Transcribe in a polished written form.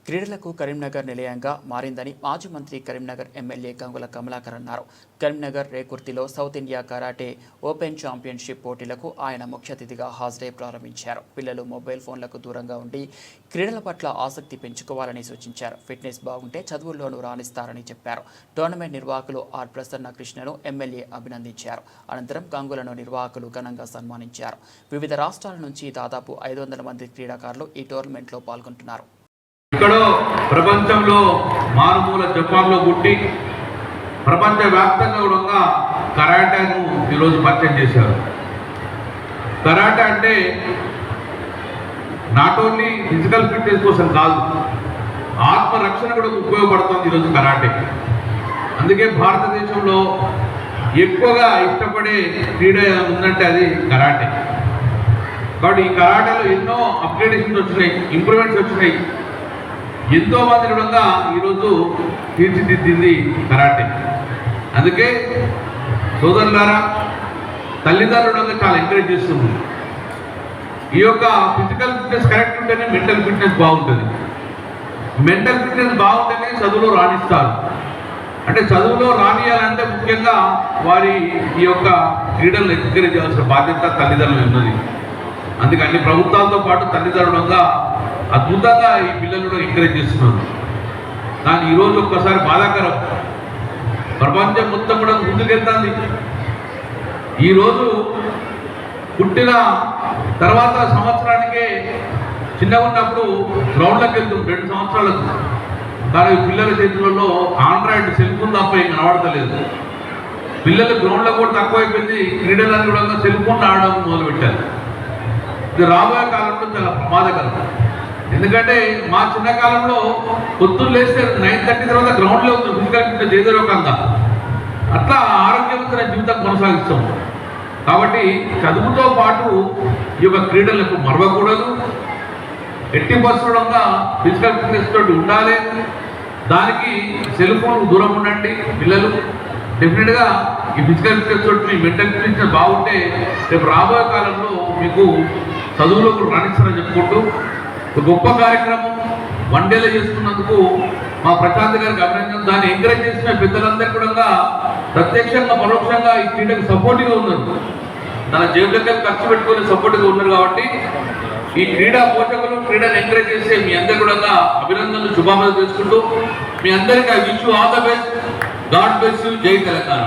క్రీడలకు కరీంనగర్ నిలయంగా మారిందని మాజీ మంత్రి కరీంనగర్ ఎమ్మెల్యే గంగుల కమలాకర్ అన్నారు. కరీంనగర్ రేకుర్తిలో south India karate open championship పోటీలకు ఆయన ముఖ్య అతిథిగా హాజరై ప్రారంభించారు. పిల్లలు మొబైల్ ఫోన్లకు దూరంగా ఉండి క్రీడల పట్ల ఆసక్తి పెంచుకోవాలని సూచించారు. ఫిట్నెస్ బాగుంటే చదువుల్లోనూ రాణిస్తారని చెప్పారు. టోర్నమెంట్ నిర్వాహకులు ఆర్ ప్రసన్న కృష్ణను ఎమ్మెల్యే అభినందించారు. అనంతరం గంగులను నిర్వాహకులు ఘనంగా సన్మానించారు. వివిధ రాష్ట్రాల నుంచి దాదాపు 500 మంది క్రీడాకారులు ఈ టోర్నమెంట్లో పాల్గొంటున్నారు. ఇక్కడో ప్రపంచంలో మారుమూల జపాన్లో పుట్టి ప్రపంచవ్యాప్తంగా కూడా కరాటేను ఈరోజు పరిచయం చేశారు. కరాటే అంటే నాట్ ఓన్లీ ఫిజికల్ ఫిట్నెస్ కోసం కాదు, ఆత్మరక్షణ కూడా ఉపయోగపడుతుంది ఈరోజు కరాటే. అందుకే భారతదేశంలో ఎక్కువగా ఇష్టపడే క్రీడ ఉందంటే అది కరాటే. కాబట్టి ఈ కరాటేలో ఎన్నో అప్గ్రేడేషన్స్ వచ్చినాయి, ఇంప్రూవ్మెంట్స్ వచ్చినాయి. ఎంతో మంది కూడా ఈరోజు తీర్చిదిద్దింది కరాటే. అందుకే సోదరులారా, తల్లిదండ్రులు చాలా ఎంకరేజ్ చేస్తుంది. ఈ యొక్క ఫిజికల్ ఫిట్నెస్ కరెక్ట్ ఉంటేనే మెంటల్ ఫిట్నెస్ బాగుంటుంది. మెంటల్ ఫిట్నెస్ బాగుంటేనే చదువులో రాణిస్తారు. అంటే చదువులో రానియాలంటే ముఖ్యంగా వారి ఈ యొక్క క్రీడలను ఎంకరేజ్ చేయాల్సిన బాధ్యత తల్లిదండ్రులు ఉన్నది. అందుకే అన్ని ప్రభుత్వాలతో పాటు తల్లిదండ్రులుగా అద్భుతంగా ఈ పిల్లలు ఎంకరేజ్ చేస్తున్నారు. కానీ ఈరోజు ఒక్కసారి బాధాకరం, ప్రపంచం మొత్తం కూడా ముందుకెళ్తుంది. ఈరోజు పుట్టిన తర్వాత సంవత్సరానికే చిన్నగా ఉన్నప్పుడు గ్రౌండ్లోకి వెళ్తాం 2 సంవత్సరాలకు. కానీ పిల్లల చేతులలో ఆండ్రాయిడ్ సెల్ ఫోన్ తప్ప ఏం కనబడతలేదు. పిల్లలు గ్రౌండ్లో కూడా తక్కువైపోయింది, క్రీడలను కూడా సెల్ ఫోన్ ఆడడం మొదలుపెట్టారు. ఇది రాబోయే కాలంలో చాలా ప్రమాదకరం. ఎందుకంటే మా చిన్నకాలంలో పొద్దున్న లేస్తే 9:30 తర్వాత గ్రౌండ్లో ఉంది ఫిజికల్ ఫిట్నెస్ ఏదో రకంగా. అట్లా ఆరోగ్యవంతమైన జీవితం కొనసాగిస్తాం. కాబట్టి చదువుతో పాటు ఈ యొక్క క్రీడలకు మరవకూడదు. ఎట్టి పరిస్థితుల్లో ఫిజికల్ ఫిట్నెస్ తోటి ఉండాలి. దానికి సెల్ ఫోన్ దూరం ఉండండి పిల్లలు. డెఫినెట్గా ఈ ఫిజికల్ ఫిట్నెస్ తోటి మెంటల్ ఫిట్నెస్ బాగుంటే రేపు రాబోయే కాలంలో మీకు చదువులో కూడా రాణిస్తారని చెప్పుకుంటూ గొప్ప కార్యక్రమం 1 డేలో చేసుకున్నందుకు మా ప్రశాంత్ గారికి అభినందన. దాన్ని ఎంకరేజ్ చేసిన పెద్దలందరూ కూడా ప్రత్యక్షంగా పరోక్షంగా ఈ క్రీడకు సపోర్ట్గా ఉన్నారు. తన జేబులకి ఖర్చు పెట్టుకుని సపోర్ట్గా ఉన్నారు. కాబట్టి ఈ క్రీడా పోషకులు క్రీడను ఎంకరేజ్ చేసే మీ అందరు కూడా అభినందనలు, శుభాకాంక్షలు చేసుకుంటూ మీ అందరికీ wish you all the best. God bless you. జై తెలంగాణ.